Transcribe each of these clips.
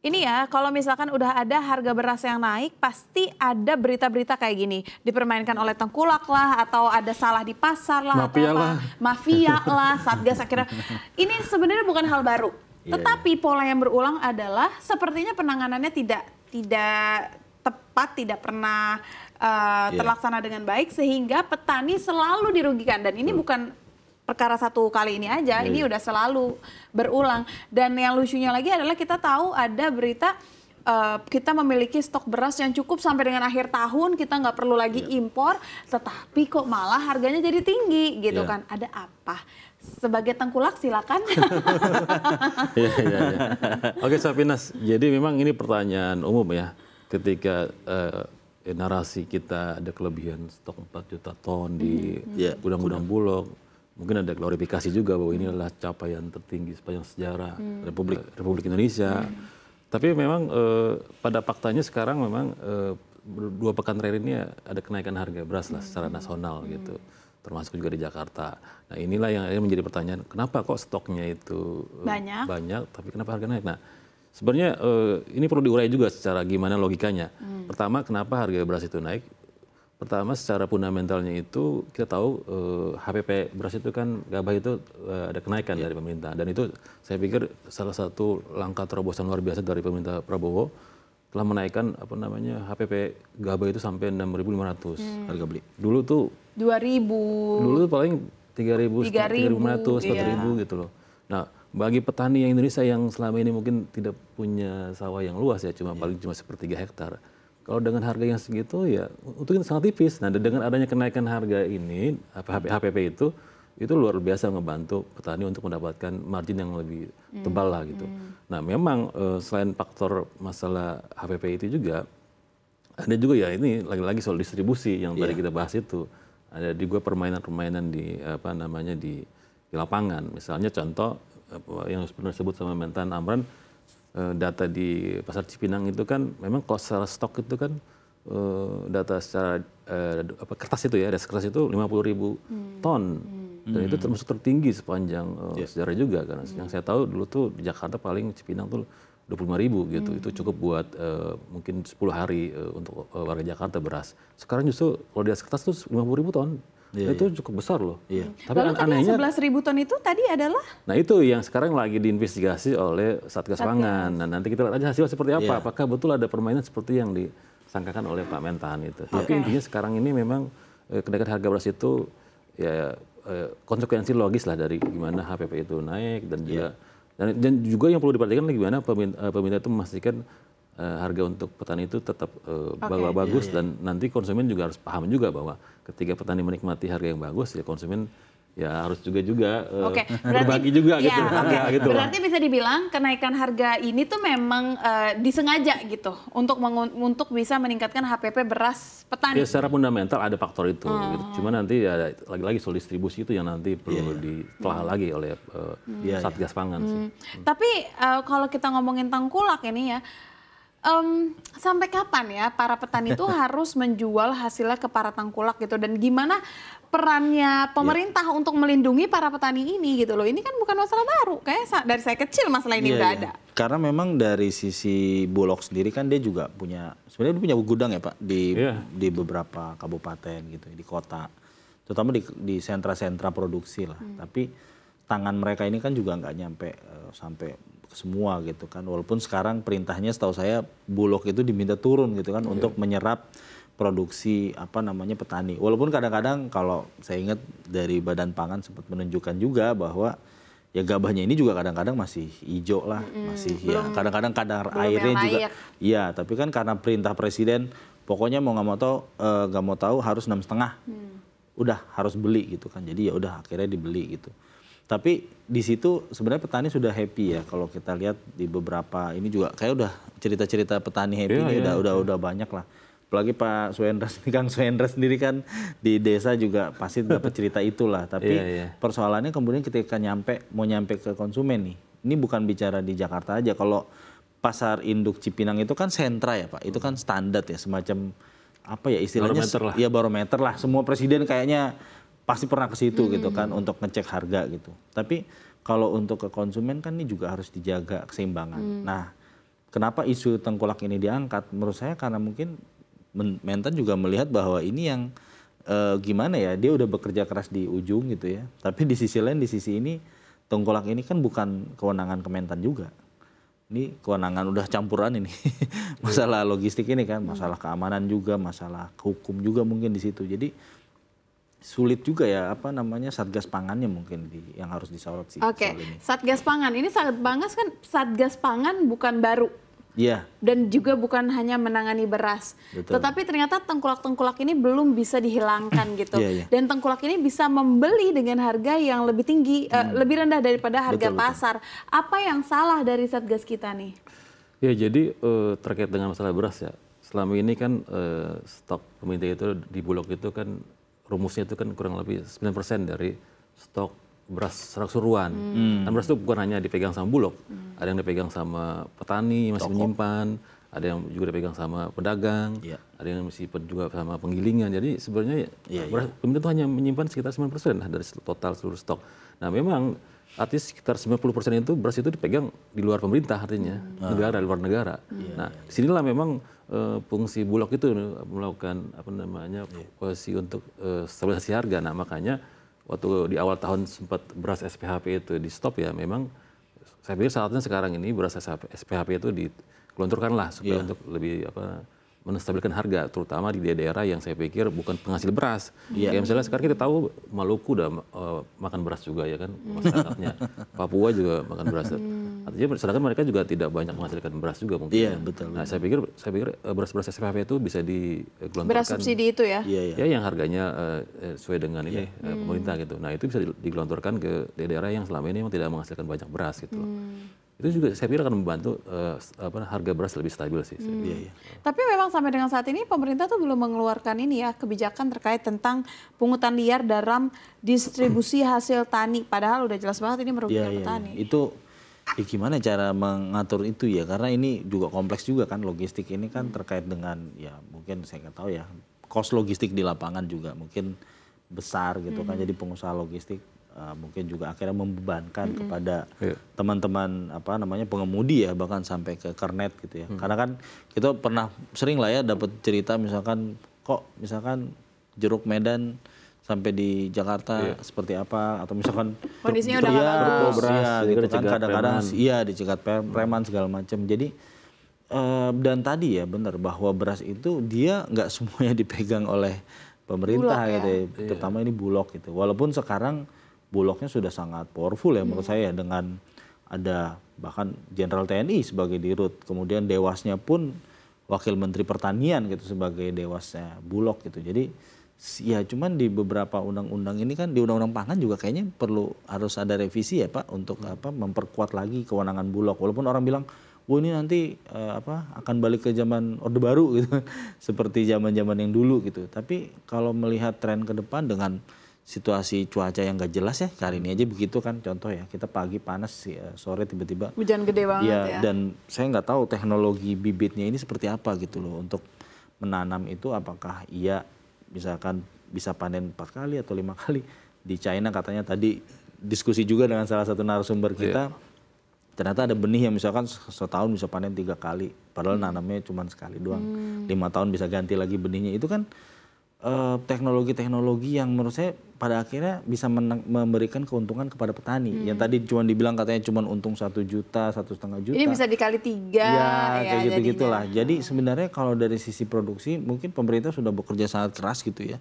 Ini ya, kalau misalkan udah ada harga beras yang naik, pasti ada berita-berita kayak gini. Dipermainkan oleh tengkulak lah, atau ada salah di pasar lah, Mafia atau apa. lah. Mafia lah, Satgas akhirnya. Ini sebenarnya bukan hal baru. Tetapi pola yang berulang adalah sepertinya penanganannya tidak tepat, tidak pernah terlaksana dengan baik, sehingga petani selalu dirugikan. Dan ini bukan perkara satu kali ini aja, ini udah selalu berulang. Dan yang lucunya lagi adalah kita tahu ada berita kita memiliki stok beras yang cukup sampai dengan akhir tahun, kita nggak perlu lagi impor, tetapi kok malah harganya jadi tinggi gitu kan. Ada apa? Sebagai tengkulak silakan. Oke Safinas, jadi memang ini pertanyaan umum ya. Ketika narasi kita ada kelebihan stok 4 juta ton di gudang-gudang Bulog, mungkin ada glorifikasi juga bahwa ini adalah capaian tertinggi sepanjang sejarah Republik Indonesia. Tapi memang pada faktanya sekarang memang 2 pekan terakhir ini ada kenaikan harga beras lah secara nasional gitu, termasuk juga di Jakarta. Nah inilah yang menjadi pertanyaan, kenapa kok stoknya itu banyak tapi kenapa harga naik? Nah sebenarnya ini perlu diurai juga secara gimana logikanya. Pertama, kenapa harga beras itu naik? Pertama, secara fundamentalnya itu kita tahu HPP beras itu kan gabah itu ada kenaikan dari pemerintah, dan itu saya pikir salah satu langkah terobosan luar biasa dari pemerintah Prabowo telah menaikkan HPP gabah itu sampai 6.500 harga beli. Dulu tuh 2.000. Dulu tuh paling 3.500, 4.000 gitu loh. Nah, bagi petani yang Indonesia yang selama ini mungkin tidak punya sawah yang luas ya, paling cuma 1/3 hektar. Kalau dengan harga yang segitu ya itu sangat tipis. Nah dengan adanya kenaikan harga ini, HPP itu luar biasa ngebantu petani untuk mendapatkan margin yang lebih tebal lah gitu. Nah memang selain faktor masalah HPP itu juga, ada juga ya ini lagi-lagi soal distribusi yang tadi kita bahas itu. Ada juga permainan-permainan di di lapangan. Misalnya contoh yang pernah disebut sama Mentan Amran, data di pasar Cipinang itu kan memang kalau secara stok itu kan data secara kertas itu ya, ada kertas itu 50.000 ton, dan itu termasuk tertinggi sepanjang sejarah juga karena yang saya tahu dulu tuh di Jakarta paling Cipinang tuh 25.000 gitu, itu cukup buat mungkin 10 hari untuk warga Jakarta beras. Sekarang justru kalau di kertas tuh 50.000 ton. Itu cukup besar loh. Tapi lalu anehnya 11.000 ton itu tadi adalah? Nah itu yang sekarang lagi diinvestigasi oleh Satgas Pangan. Nah nanti kita lihat aja hasilnya seperti apa. Apakah betul ada permainan seperti yang disangkakan oleh Pak Mentan itu. Tapi intinya sekarang ini memang kenaikan harga beras itu ya konsekuensi logis lah dari gimana HPP itu naik, dan juga dan juga yang perlu diperhatikan lagi gimana pemerintah itu memastikan harga untuk petani itu tetap bagus, dan nanti konsumen juga harus paham juga bahwa ketika petani menikmati harga yang bagus ya konsumen ya harus juga berbagi juga gitu. Gitu. Berarti bisa dibilang kenaikan harga ini tuh memang disengaja gitu untuk bisa meningkatkan HPP beras petani. Ya secara fundamental ada faktor itu. Gitu. Cuma nanti ya lagi-lagi soal distribusi itu yang nanti perlu ditelah lagi oleh Satgas Pangan sih. Tapi kalau kita ngomongin tengkulak ini ya, sampai kapan ya para petani itu harus menjual hasilnya ke para tengkulak gitu, dan gimana perannya pemerintah untuk melindungi para petani ini gitu loh. Ini kan bukan masalah baru, kayak dari saya kecil masalah ini udah ada. Karena memang dari sisi Bulog sendiri kan dia juga sebenarnya dia punya gudang ya Pak di beberapa kabupaten gitu, di kota, terutama di sentra-sentra produksi lah. Tapi tangan mereka ini kan juga nggak nyampe sampai semua gitu kan, walaupun sekarang perintahnya setahu saya Bulog itu diminta turun gitu kan untuk menyerap produksi petani, walaupun kadang-kadang kalau saya ingat dari Badan Pangan sempat menunjukkan juga bahwa ya gabahnya ini juga kadang-kadang masih hijau lah, masih ya kadang-kadang kadar airnya juga tapi kan karena perintah presiden pokoknya mau nggak mau tahu harus 6,5, udah harus beli gitu kan, jadi ya udah akhirnya dibeli gitu. Tapi di situ sebenarnya petani sudah happy ya, kalau kita lihat di beberapa ini juga kayak udah cerita-cerita petani happy ini udah banyak lah. Apalagi Pak Suendra, Kang Suendra sendiri kan di desa juga pasti dapat cerita itulah. Tapi persoalannya kemudian ketika mau nyampe ke konsumen nih, ini bukan bicara di Jakarta aja. Kalau pasar induk Cipinang itu kan sentra ya Pak, itu kan standar ya, semacam apa ya istilahnya, barometer lah. Semua presiden kayaknya pasti pernah ke situ gitu kan untuk ngecek harga gitu. Tapi kalau untuk ke konsumen kan ini juga harus dijaga keseimbangan. Nah, kenapa isu tengkulak ini diangkat? Menurut saya karena mungkin Mentan juga melihat bahwa ini yang gimana ya, dia udah bekerja keras di ujung gitu ya. Tapi di sisi lain, di sisi ini tengkulak ini kan bukan kewenangan Kementan juga. Ini kewenangan udah campuran ini. Masalah logistik ini kan, masalah keamanan juga, masalah hukum juga mungkin di situ. Jadi sulit juga ya Satgas Pangannya mungkin yang harus disorot sih. Oke, Satgas Pangan ini Satgas Pangan bukan baru. Iya. Dan juga bukan hanya menangani beras. Betul. Tetapi ternyata tengkulak-tengkulak ini belum bisa dihilangkan gitu. Iya. Dan tengkulak ini bisa membeli dengan harga yang lebih tinggi, lebih rendah daripada harga pasar. Apa yang salah dari Satgas kita nih? Ya, jadi terkait dengan masalah beras ya. Selama ini kan stok pemerintah itu di Bulog itu kan rumusnya itu kan kurang lebih 9% dari stok beras secara keseluruhan. Dan beras itu bukan hanya dipegang sama Bulog, ada yang dipegang sama petani masih menyimpan, ada yang juga dipegang sama pedagang, ada yang masih juga sama penggilingan. Jadi sebenarnya beras pemerintah itu hanya menyimpan sekitar 9% dari total seluruh stok. Nah, memang artinya sekitar 90% itu beras itu dipegang di luar pemerintah, artinya negara, luar negara. Nah, disinilah memang fungsi Bulog itu melakukan posisi untuk stabilisasi harga. Nah, makanya waktu di awal tahun sempat beras SPHP itu di stop ya, memang saya pikir saatnya sekarang ini beras SPHP itu digelontorkan lah supaya untuk lebih menstabilkan harga, terutama di daerah yang saya pikir bukan penghasil beras. Ya misalnya sekarang kita tahu Maluku udah makan beras juga ya kan masyarakatnya, Papua juga makan beras. Artinya sedangkan mereka juga tidak banyak menghasilkan beras juga mungkin. Iya, betul. Nah, saya pikir beras-beras SPHP itu bisa digelontorkan. Beras subsidi itu ya? Ya, yang harganya sesuai dengan ini pemerintah gitu. Nah, itu bisa digelontorkan ke daerah yang selama ini memang tidak menghasilkan banyak beras gitu. Itu juga saya pikir akan membantu harga beras lebih stabil sih. Tapi memang sampai dengan saat ini pemerintah tuh belum mengeluarkan ini ya, kebijakan terkait tentang pungutan liar dalam distribusi hasil tani. Padahal udah jelas banget ini merugikan petani. Itu gimana cara mengatur itu ya, karena ini juga kompleks juga kan, logistik ini kan terkait dengan ya mungkin saya nggak tahu ya, cost logistik di lapangan juga mungkin besar gitu kan. Jadi pengusaha logistik mungkin juga akhirnya membebankan kepada teman-teman pengemudi ya, bahkan sampai ke kernet gitu ya. Karena kan kita pernah sering lah ya dapat cerita misalkan jeruk Medan sampai di Jakarta seperti apa, atau misalkan kondisinya udah nggak bagus gitu kan, kadang-kadang dicegat preman segala macam. Jadi dan tadi ya benar bahwa beras itu dia nggak semuanya dipegang oleh pemerintah Bulog, gitu ya. Terutama ini Bulog gitu. Walaupun sekarang Bulognya sudah sangat powerful ya menurut saya, dengan ada bahkan Jenderal TNI sebagai dirut, kemudian dewasnya pun Wakil Menteri Pertanian gitu sebagai dewasnya Bulog gitu. Jadi ya cuman di beberapa undang-undang ini kan, di undang-undang pangan juga kayaknya harus ada revisi ya Pak, untuk memperkuat lagi kewenangan Bulog. Walaupun orang bilang, wah ini nanti akan balik ke zaman Orde Baru gitu, seperti zaman-zaman yang dulu gitu. Tapi kalau melihat tren ke depan dengan situasi cuaca yang gak jelas ya, hari ini aja begitu kan, contoh ya, kita pagi panas, sore tiba-tiba hujan gede banget ya. Dan saya nggak tahu teknologi bibitnya ini seperti apa gitu loh, untuk menanam itu apakah misalkan bisa panen 4 kali atau 5 kali. Di China katanya tadi diskusi juga dengan salah satu narasumber kita, ternyata ada benih yang misalkan setahun bisa panen 3 kali, padahal nanamnya cuma sekali doang. 5 tahun bisa ganti lagi benihnya. Itu kan teknologi-teknologi yang menurut saya pada akhirnya bisa memberikan keuntungan kepada petani. Yang tadi cuma dibilang katanya cuma untung 1 juta, 1,5 juta. Ini bisa dikali 3. Ya kayak gitu-gitulah. Jadi sebenarnya kalau dari sisi produksi mungkin pemerintah sudah bekerja sangat keras gitu ya.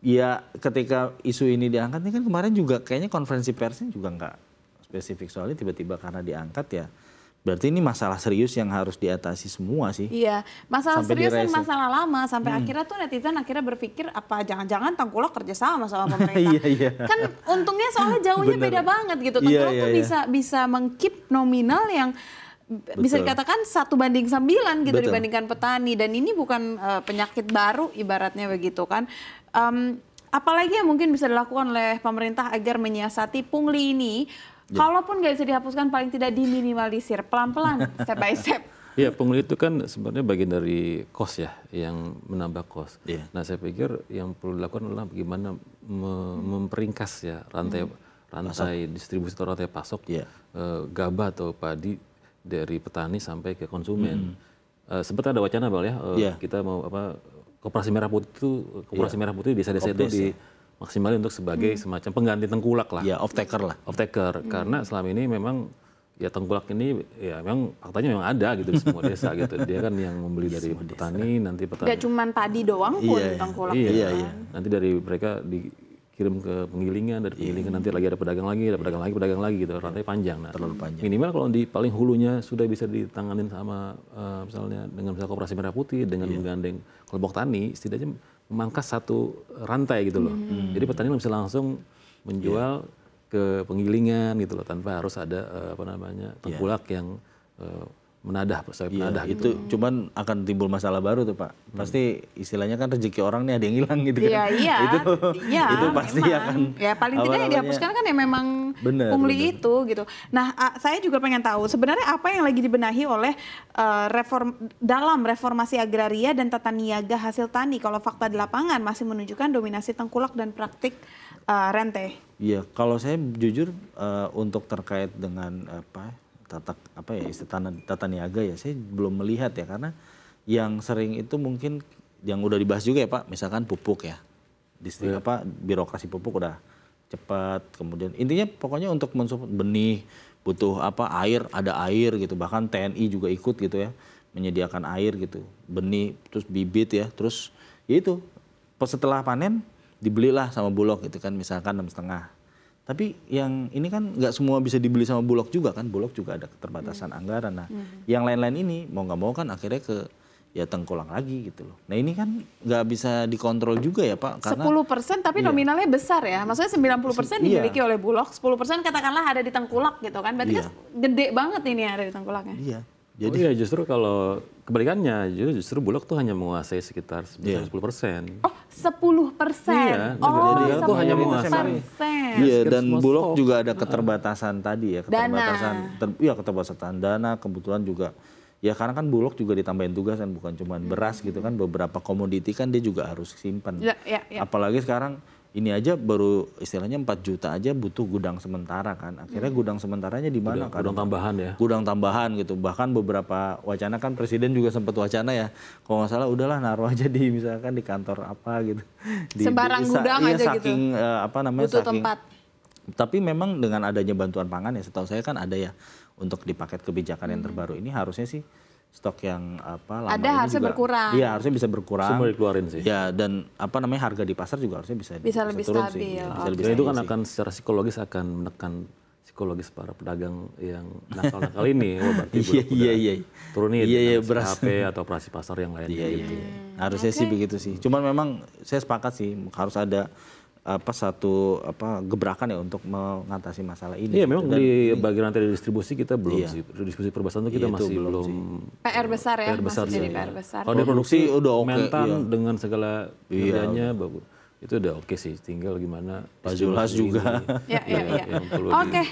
Ya ketika isu ini diangkat, ini kan kemarin juga kayaknya konferensi persnya juga nggak spesifik soalnya, tiba-tiba karena diangkat ya. Berarti ini masalah serius yang harus diatasi semua sih. Iya, masalah serius dan masalah lama. Sampai akhirnya tuh netizen berpikir, apa jangan-jangan Tengkulak kerjasama sama pemerintah. Kan untungnya soalnya jauhnya beda banget gitu. Tengkulak tuh bisa meng-keep nominal yang bisa dikatakan 1:9 gitu dibandingkan petani. Dan ini bukan penyakit baru ibaratnya begitu kan. Apalagi yang mungkin bisa dilakukan oleh pemerintah agar menyiasati pungli ini, kalaupun nggak bisa dihapuskan, paling tidak diminimalisir pelan-pelan, step by step. Iya, pungli itu kan sebenarnya bagian dari cost ya, yang menambah cost. Nah, saya pikir yang perlu dilakukan adalah bagaimana memperingkas ya rantai distribusi atau rantai pasok gabah atau padi dari petani sampai ke konsumen. Sempat ada wacana Bal ya, kita mau Koperasi Merah Putih di desa-desa itu dimaksimalin untuk sebagai semacam pengganti tengkulak lah. Ya, off-taker lah. Off-taker, karena selama ini memang ya tengkulak ini ya memang faktanya memang ada gitu di semua desa gitu. Dia kan yang membeli dari petani, nanti petani. Nggak cuma padi doang pun tengkulak. Iya. Nanti dari mereka dikirim ke penggilingan, dari penggilingan nanti lagi ada pedagang lagi gitu, rantai panjang. Nah, terlalu panjang. Minimal kalau di paling hulunya sudah bisa ditanganin sama misalnya dengan Koperasi Merah Putih dengan menggandeng kelompok tani, setidaknya memangkas satu rantai gitu loh. Jadi petani bisa langsung menjual ke penggilingan gitu loh tanpa harus ada tengkulak yang menadah itu cuman akan timbul masalah baru tuh Pak. Pasti istilahnya kan rezeki orang nih ada yang hilang gitu kan. Itu pasti memang. akan ya paling tidak yang dihapuskan kan ya memang pungli itu gitu. Nah, saya juga pengen tahu sebenarnya apa yang lagi dibenahi oleh dalam reformasi agraria dan tata niaga hasil tani kalau fakta di lapangan masih menunjukkan dominasi tengkulak dan praktik rente. Iya, kalau saya jujur untuk terkait dengan tata niaga ya saya belum melihat ya, karena yang sering itu mungkin yang udah dibahas juga ya Pak, misalkan pupuk ya, birokrasi pupuk udah cepat, kemudian intinya pokoknya untuk mensupport benih butuh air, ada air gitu, bahkan TNI juga ikut gitu ya menyediakan air gitu, benih terus bibit ya, terus ya itu setelah panen dibelilah sama Bulog gitu kan, misalkan 6,5. Tapi yang ini kan nggak semua bisa dibeli sama Bulog juga kan, Bulog juga ada keterbatasan anggaran. Nah, yang lain-lain ini mau nggak mau kan akhirnya ke tengkulak lagi gitu loh. Nah ini kan nggak bisa dikontrol juga ya Pak. Karena 10% tapi nominalnya besar ya, maksudnya 90% dimiliki oleh Bulog, 10% katakanlah ada di tengkulak gitu kan, berarti kan gede banget ini yang ada di tengkulaknya. Iya. Jadi justru kalau kebalikannya, justru Bulog tuh hanya menguasai sekitar 10%. Oh, 10%. Iya, negara tuh hanya menguasai. Iya, dan Bulog juga ada keterbatasan tadi ya, keterbatasan dana, kebetulan juga ya karena kan Bulog juga ditambahin tugas kan, bukan cuma beras gitu kan, beberapa komoditi kan dia juga harus simpan. Apalagi sekarang ini aja baru istilahnya 4 juta aja butuh gudang sementara kan. Akhirnya gudang sementaranya di mana kan? Gudang tambahan ya. Gudang tambahan gitu. Bahkan beberapa wacana kan Presiden juga sempat wacana ya. Kalau nggak salah udahlah naruh aja di misalkan di kantor apa gitu. Sembarang gudang aja saking, gitu. Butuh tempat. Tapi memang dengan adanya bantuan pangan ya, setahu saya kan ada ya untuk di paket kebijakan yang terbaru ini harusnya sih stok yang lama ada harusnya juga berkurang. Iya, harusnya bisa berkurang. Semua dikeluarin sih. Ya, dan harga di pasar juga harusnya bisa lebih turun stabil. Sih. Ya, dan itu kan akan secara psikologis akan menekan psikologis para pedagang yang nakal-nakal ini. Berarti turunin beras HP atau operasi pasar yang lain. Gitu. Harusnya sih begitu sih. Cuman memang saya sepakat sih harus ada gebrakan ya untuk mengatasi masalah ini. Iya, memang di bagian rantai distribusi kita belum sih. Distribusi perbatasan itu kita masih belum. PR besar ya, masih jadi PR besar. Kalau di produksi udah mentan dengan segala kerjanya bagus. Itu udah oke sih, tinggal gimana Pak Zulhas juga. Oke.